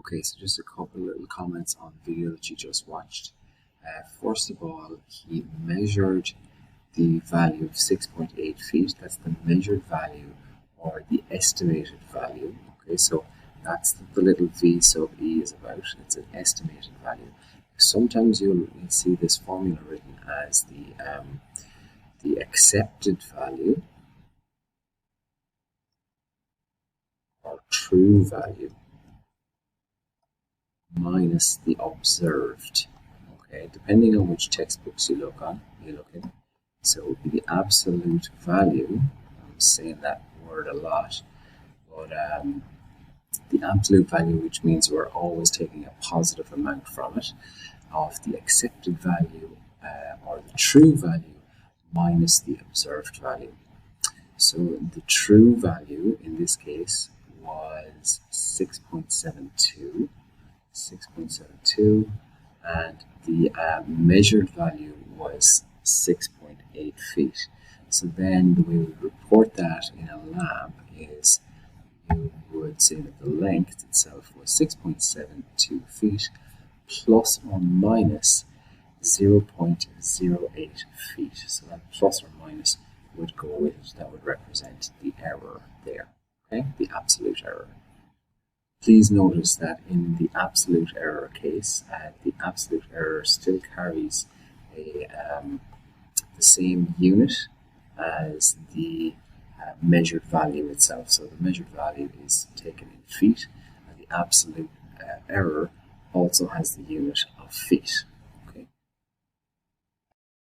Okay, so just a couple little comments on the video that you just watched. First of all, he measured the value of 6.8 feet. That's the measured value or the estimated value. Okay, so that's the little v sub e is about. It's an estimated value. Sometimes you'll see this formula written as the accepted value or true value minus the observed. Okay, depending on which textbooks you look in. So it would be the absolute value. I'm saying that word a lot, but the absolute value, which means we're always taking a positive amount from it, of the accepted value or the true value minus the observed value. So the true value in this case was 6.72, and the measured value was 6.8 feet. So then the way we report that in a lab is you would say that the length itself was 6.72 feet plus or minus 0.08 feet. So that plus or minus would go with it. That would represent the error there, okay? The absolute error. Please notice that in the absolute error case, the absolute error still carries the same unit as the measured value itself. So the measured value is taken in feet, and the absolute error also has the unit of feet.